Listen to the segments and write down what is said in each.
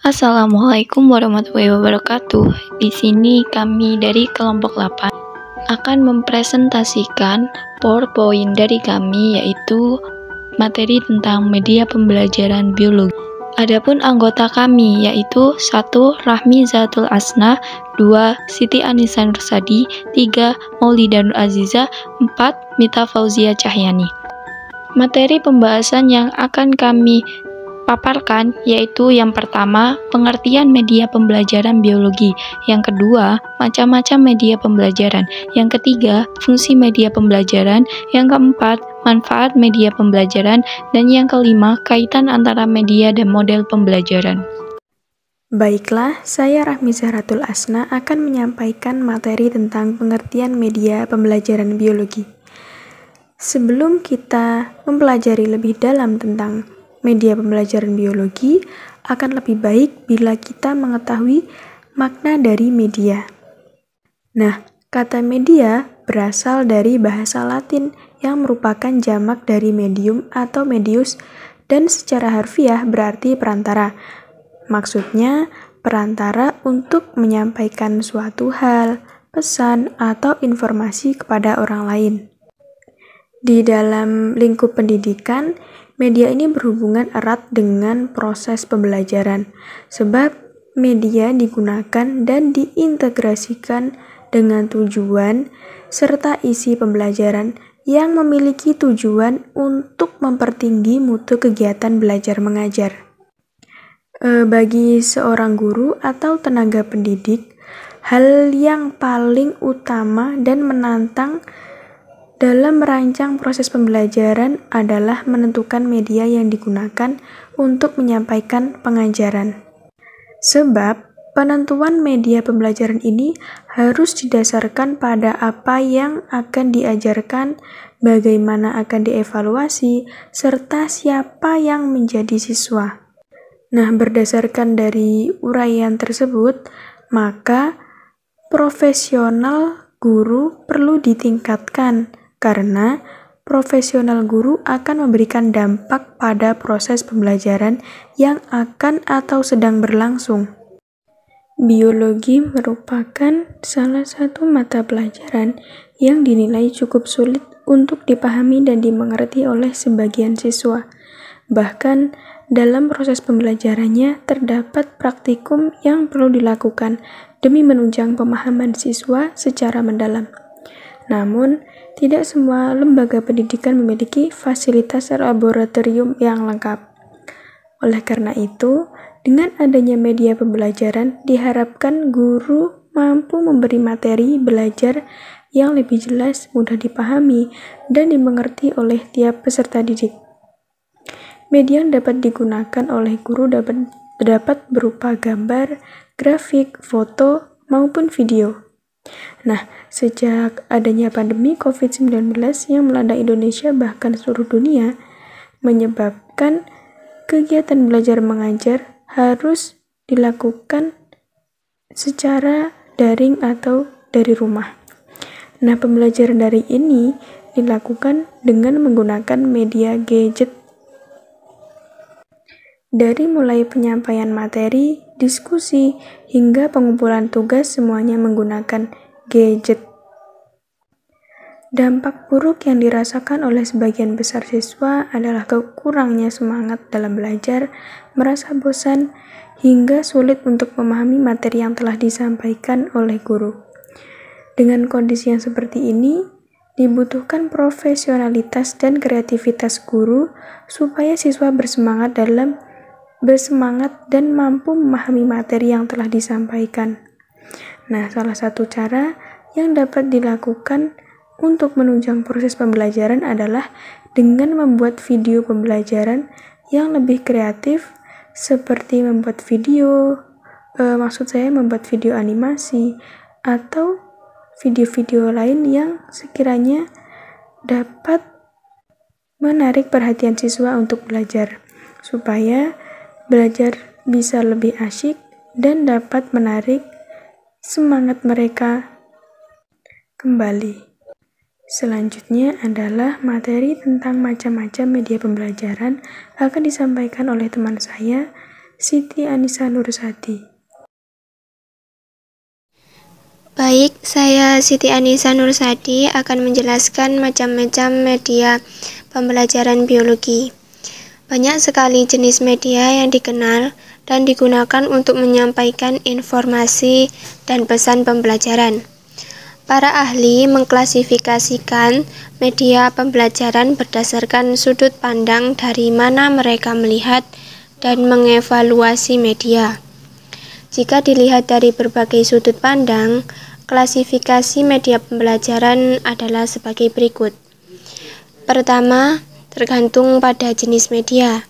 Assalamualaikum warahmatullahi wabarakatuh. Di sini kami dari kelompok 8 akan mempresentasikan PowerPoint dari kami, yaitu materi tentang media pembelajaran biologi. Adapun anggota kami yaitu 1. Rahmi Zatul Asna, 2. Siti Anisa Nursadi, 3. Maulida Nur Aziza, 4. Mita Fauzia Cahyani. Materi pembahasan yang akan kami paparkan yaitu yang pertama, pengertian media pembelajaran biologi, yang kedua, macam-macam media pembelajaran, yang ketiga, fungsi media pembelajaran, yang keempat, manfaat media pembelajaran, dan yang kelima, kaitan antara media dan model pembelajaran. Baiklah, saya Rahmi Zahratul Asna akan menyampaikan materi tentang pengertian media pembelajaran biologi. Sebelum kita mempelajari lebih dalam tentang media pembelajaran biologi, akan lebih baik bila kita mengetahui makna dari media. Nah, kata media berasal dari bahasa Latin yang merupakan jamak dari medium atau medius dan secara harfiah berarti perantara. Maksudnya, perantara untuk menyampaikan suatu hal, pesan, atau informasi kepada orang lain. Di dalam lingkup pendidikan, media ini berhubungan erat dengan proses pembelajaran, sebab media digunakan dan diintegrasikan dengan tujuan serta isi pembelajaran yang memiliki tujuan untuk mempertinggi mutu kegiatan belajar mengajar. Bagi seorang guru atau tenaga pendidik, hal yang paling utama dan menantang dalam merancang proses pembelajaran adalah menentukan media yang digunakan untuk menyampaikan pengajaran. Sebab, penentuan media pembelajaran ini harus didasarkan pada apa yang akan diajarkan, bagaimana akan dievaluasi, serta siapa yang menjadi siswa. Nah, berdasarkan dari uraian tersebut, maka profesional guru perlu ditingkatkan, karena profesional guru akan memberikan dampak pada proses pembelajaran yang akan atau sedang berlangsung. Biologi merupakan salah satu mata pelajaran yang dinilai cukup sulit untuk dipahami dan dimengerti oleh sebagian siswa. Bahkan, dalam proses pembelajarannya terdapat praktikum yang perlu dilakukan demi menunjang pemahaman siswa secara mendalam. Namun, tidak semua lembaga pendidikan memiliki fasilitas laboratorium yang lengkap. Oleh karena itu, dengan adanya media pembelajaran, diharapkan guru mampu memberi materi belajar yang lebih jelas, mudah dipahami, dan dimengerti oleh tiap peserta didik. Media yang dapat digunakan oleh guru dapat berupa gambar, grafik, foto, maupun video. Nah, sejak adanya pandemi COVID-19 yang melanda Indonesia bahkan seluruh dunia, menyebabkan kegiatan belajar mengajar harus dilakukan secara daring atau dari rumah. Nah, pembelajaran daring ini dilakukan dengan menggunakan media gadget. Dari mulai penyampaian materi, diskusi, hingga pengumpulan tugas semuanya menggunakan gadget. Dampak buruk yang dirasakan oleh sebagian besar siswa adalah kurangnya semangat dalam belajar, merasa bosan, hingga sulit untuk memahami materi yang telah disampaikan oleh guru. Dengan kondisi yang seperti ini, dibutuhkan profesionalitas dan kreativitas guru supaya siswa bersemangat dan mampu memahami materi yang telah disampaikan. Nah, salah satu cara yang dapat dilakukan untuk menunjang proses pembelajaran adalah dengan membuat video pembelajaran yang lebih kreatif, seperti membuat video, membuat video animasi, atau video-video lain yang sekiranya dapat menarik perhatian siswa untuk belajar, supaya belajar bisa lebih asyik dan dapat menarik semangat mereka kembali. Selanjutnya adalah materi tentang macam-macam media pembelajaran akan disampaikan oleh teman saya, Siti Anisa Nursadi. Baik, saya Siti Anisa Nursadi akan menjelaskan macam-macam media pembelajaran biologi. Banyak sekali jenis media yang dikenal dan digunakan untuk menyampaikan informasi dan pesan pembelajaran. Para ahli mengklasifikasikan media pembelajaran berdasarkan sudut pandang dari mana mereka melihat dan mengevaluasi media. Jika dilihat dari berbagai sudut pandang, klasifikasi media pembelajaran adalah sebagai berikut. Pertama, tergantung pada jenis media,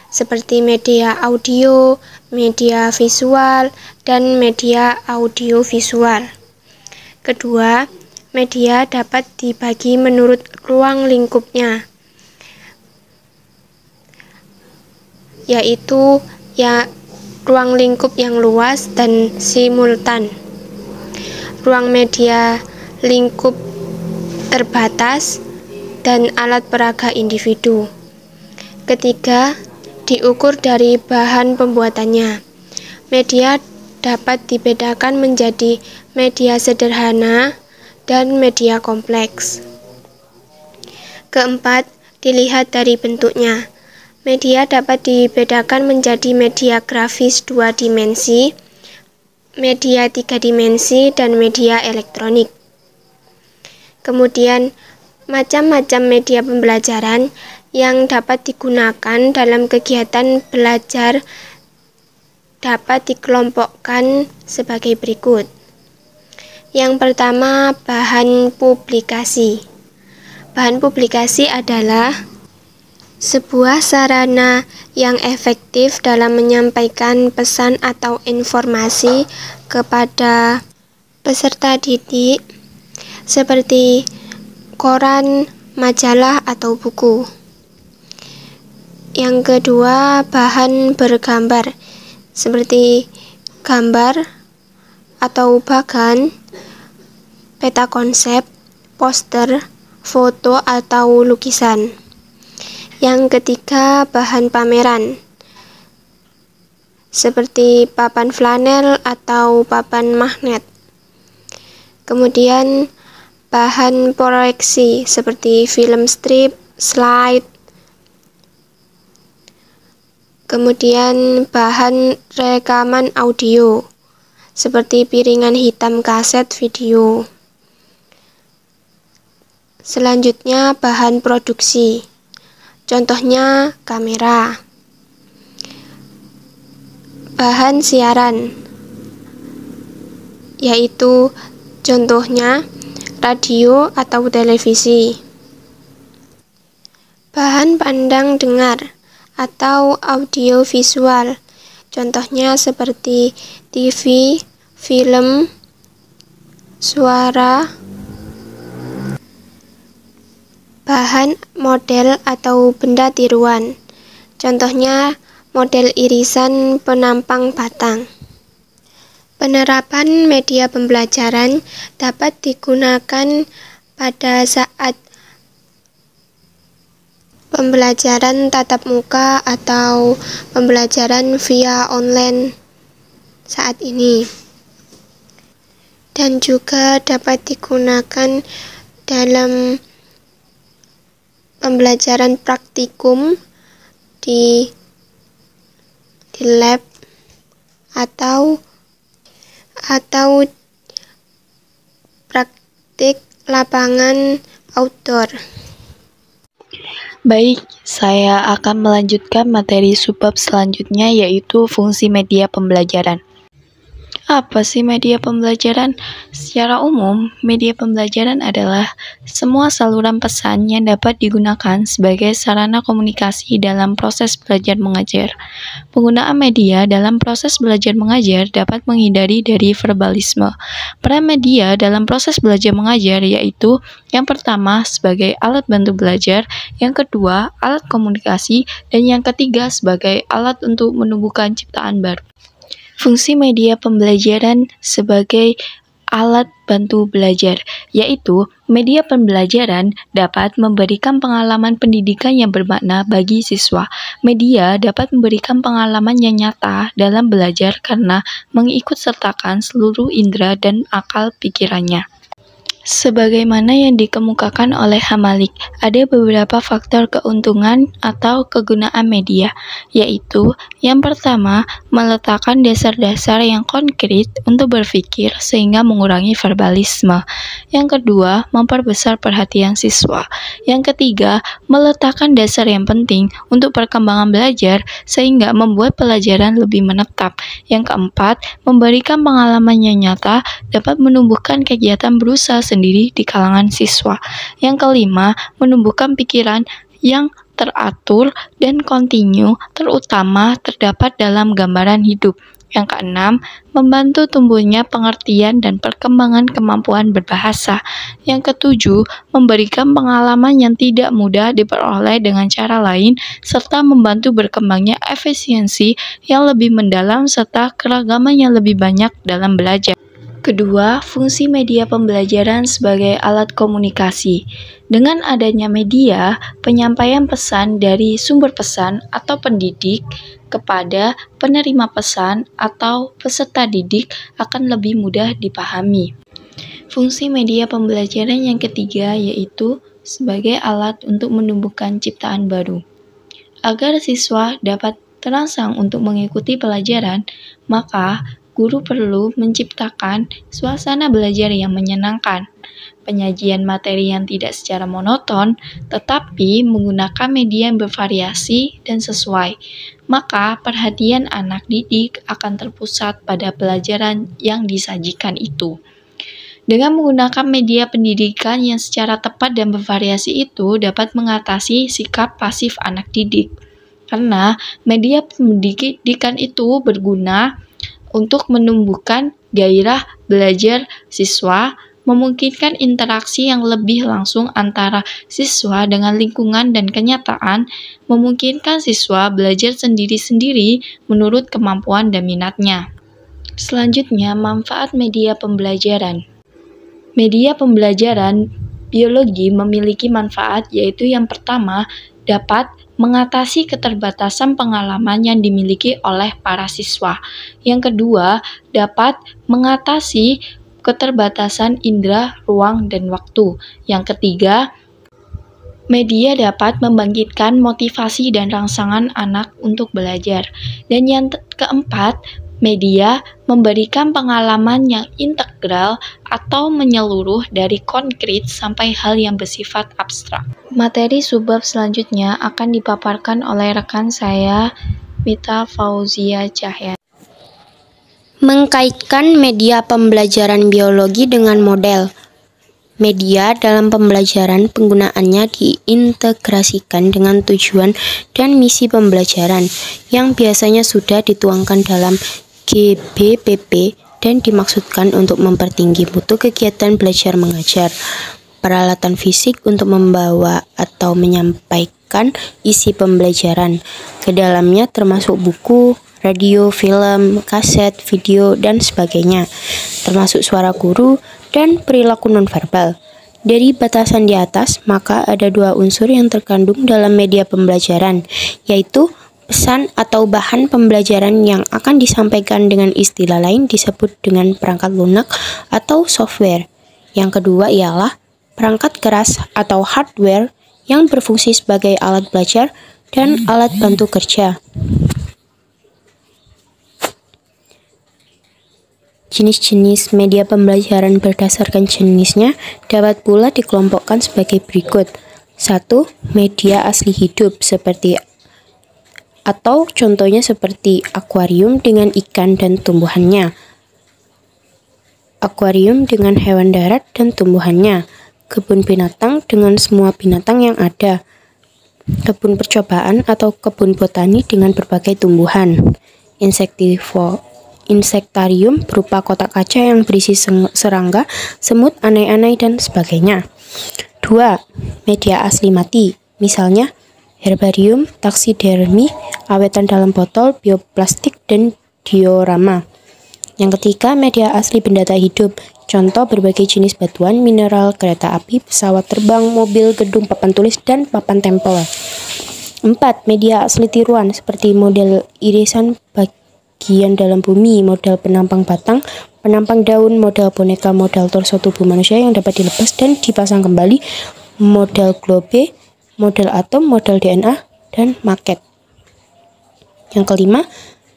seperti media audio, media visual, dan media audiovisual. Kedua, media dapat dibagi menurut ruang lingkupnya, yaitu ruang lingkup yang luas dan simultan. Ruang media lingkup terbatas dan alat peraga individu. Ketiga, diukur dari bahan pembuatannya. Media dapat dibedakan menjadi media sederhana dan media kompleks. Keempat, dilihat dari bentuknya. Media dapat dibedakan menjadi media grafis 2 dimensi, media 3 dimensi, dan media elektronik. Kemudian, macam-macam media pembelajaran yang dapat digunakan dalam kegiatan belajar dapat dikelompokkan sebagai berikut. Yang pertama, bahan publikasi. Bahan publikasi adalah sebuah sarana yang efektif dalam menyampaikan pesan atau informasi kepada peserta didik, seperti koran, majalah, atau buku. Yang kedua, bahan bergambar, seperti gambar atau bahkan peta konsep, poster, foto, atau lukisan. Yang ketiga, bahan pameran, seperti papan flanel atau papan magnet. Kemudian, bahan proyeksi, seperti film strip, slide. Kemudian, bahan rekaman audio, seperti piringan hitam kaset video. Selanjutnya, bahan produksi. Contohnya kamera. Bahan siaran, yaitu contohnya radio atau televisi. Bahan pandang dengar atau audio visual, contohnya seperti TV, film, suara. Bahan model atau benda tiruan, contohnya model irisan penampang batang. Penerapan media pembelajaran dapat digunakan pada saat pembelajaran tatap muka atau pembelajaran via online saat ini, dan juga dapat digunakan dalam pembelajaran praktikum di lab atau praktik lapangan outdoor. Baik, saya akan melanjutkan materi subbab selanjutnya, yaitu fungsi media pembelajaran. Apa sih media pembelajaran? Secara umum, media pembelajaran adalah semua saluran pesan yang dapat digunakan sebagai sarana komunikasi dalam proses belajar mengajar. Penggunaan media dalam proses belajar mengajar dapat menghindari dari verbalisme. Peran media dalam proses belajar mengajar yaitu yang pertama sebagai alat bantu belajar, yang kedua alat komunikasi, dan yang ketiga sebagai alat untuk menumbuhkan ciptaan baru. Fungsi media pembelajaran sebagai alat bantu belajar, yaitu media pembelajaran dapat memberikan pengalaman pendidikan yang bermakna bagi siswa. Media dapat memberikan pengalaman yang nyata dalam belajar karena mengikutsertakan seluruh indera dan akal pikirannya. Sebagaimana yang dikemukakan oleh Hamalik, ada beberapa faktor keuntungan atau kegunaan media, yaitu yang pertama, meletakkan dasar-dasar yang konkret untuk berpikir sehingga mengurangi verbalisme. Yang kedua, memperbesar perhatian siswa. Yang ketiga, meletakkan dasar yang penting untuk perkembangan belajar sehingga membuat pelajaran lebih menetap. Yang keempat, memberikan pengalaman yang nyata dapat menumbuhkan kegiatan berusaha sendiri di kalangan siswa. Yang kelima, menumbuhkan pikiran yang teratur dan kontinu, terutama terdapat dalam gambaran hidup. Yang keenam, membantu tumbuhnya pengertian dan perkembangan kemampuan berbahasa. Yang ketujuh, memberikan pengalaman yang tidak mudah diperoleh dengan cara lain, serta membantu berkembangnya efisiensi yang lebih mendalam serta keragaman yang lebih banyak dalam belajar. Kedua, fungsi media pembelajaran sebagai alat komunikasi. Dengan adanya media, penyampaian pesan dari sumber pesan atau pendidik kepada penerima pesan atau peserta didik akan lebih mudah dipahami. Fungsi media pembelajaran yang ketiga yaitu sebagai alat untuk menumbuhkan ciptaan baru. Agar siswa dapat terangsang untuk mengikuti pelajaran, maka guru perlu menciptakan suasana belajar yang menyenangkan, penyajian materi yang tidak secara monoton, tetapi menggunakan media yang bervariasi dan sesuai. Maka perhatian anak didik akan terpusat pada pelajaran yang disajikan itu. Dengan menggunakan media pendidikan yang secara tepat dan bervariasi itu dapat mengatasi sikap pasif anak didik. Karena media pendidikan itu berguna untuk menumbuhkan gairah belajar siswa, memungkinkan interaksi yang lebih langsung antara siswa dengan lingkungan dan kenyataan, memungkinkan siswa belajar sendiri-sendiri menurut kemampuan dan minatnya. Selanjutnya, manfaat media pembelajaran. Media pembelajaran biologi memiliki manfaat, yaitu yang pertama, dapat mengatasi keterbatasan pengalaman yang dimiliki oleh para siswa. Yang kedua, dapat mengatasi keterbatasan indera, ruang, dan waktu. Yang ketiga, media dapat membangkitkan motivasi dan rangsangan anak untuk belajar. Dan yang keempat, media memberikan pengalaman yang integral atau menyeluruh dari konkret sampai hal yang bersifat abstrak. Materi subbab selanjutnya akan dipaparkan oleh rekan saya, Mita Fauzia Cahya. Mengkaitkan media pembelajaran biologi dengan model. Media dalam pembelajaran penggunaannya diintegrasikan dengan tujuan dan misi pembelajaran yang biasanya sudah dituangkan dalam GBPP dan dimaksudkan untuk mempertinggi mutu kegiatan belajar mengajar. Peralatan fisik untuk membawa atau menyampaikan isi pembelajaran. Ke dalamnya termasuk buku, radio, film, kaset, video, dan sebagainya, termasuk suara guru dan perilaku nonverbal. Dari batasan di atas, maka ada dua unsur yang terkandung dalam media pembelajaran, yaitu pesan atau bahan pembelajaran yang akan disampaikan dengan istilah lain disebut dengan perangkat lunak atau software. Yang kedua ialah perangkat keras atau hardware yang berfungsi sebagai alat belajar dan alat bantu kerja. Jenis-jenis media pembelajaran berdasarkan jenisnya dapat pula dikelompokkan sebagai berikut. 1. Media asli hidup seperti atau contohnya seperti akuarium dengan ikan dan tumbuhannya, akuarium dengan hewan darat dan tumbuhannya, kebun binatang dengan semua binatang yang ada, kebun percobaan atau kebun botani dengan berbagai tumbuhan, insektarium berupa kotak kaca yang berisi serangga, semut, anai-anai, dan sebagainya. 2. Media asli mati, misalnya herbarium, taksidermi, awetan dalam botol, bioplastik, dan diorama. Yang ketiga, media asli benda tak hidup, Contoh berbagai jenis batuan, mineral, kereta api, pesawat terbang, mobil, gedung, papan tulis, dan papan tempel. 4. Media asli tiruan seperti model irisan bagian dalam bumi, model penampang batang, penampang daun, model boneka, model torso tubuh manusia yang dapat dilepas dan dipasang kembali, model globe, model atom, model DNA, dan maket. Yang kelima,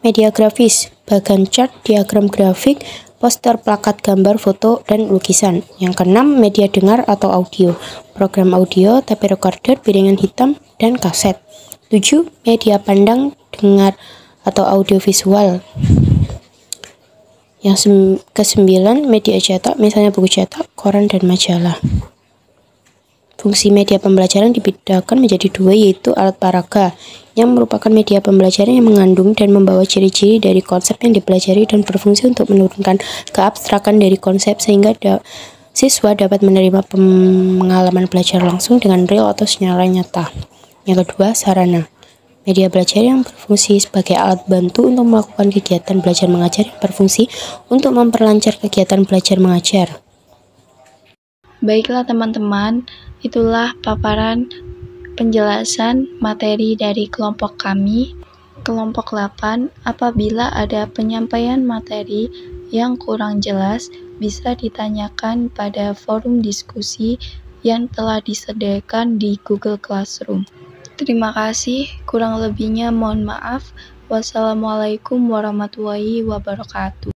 media grafis, bagan chart, diagram grafik, poster, plakat, gambar, foto, dan lukisan. Yang keenam, media dengar atau audio, program audio, tape recorder, piringan hitam, dan kaset. 7. Media pandang, dengar, atau audiovisual. Yang ke-9, media cetak, misalnya buku cetak, koran, dan majalah. Fungsi media pembelajaran dibedakan menjadi 2, yaitu alat peraga, yang merupakan media pembelajaran yang mengandung dan membawa ciri-ciri dari konsep yang dipelajari dan berfungsi untuk menurunkan keabstrakan dari konsep sehingga siswa dapat menerima pengalaman belajar langsung dengan real atau secara nyata. Yang kedua, sarana. Media belajar yang berfungsi sebagai alat bantu untuk melakukan kegiatan belajar mengajar yang berfungsi untuk memperlancar kegiatan belajar mengajar. Baiklah teman-teman, itulah paparan penjelasan materi dari kelompok kami, kelompok 8. Apabila ada penyampaian materi yang kurang jelas, bisa ditanyakan pada forum diskusi yang telah disediakan di Google Classroom. Terima kasih, kurang lebihnya mohon maaf. Wassalamualaikum warahmatullahi wabarakatuh.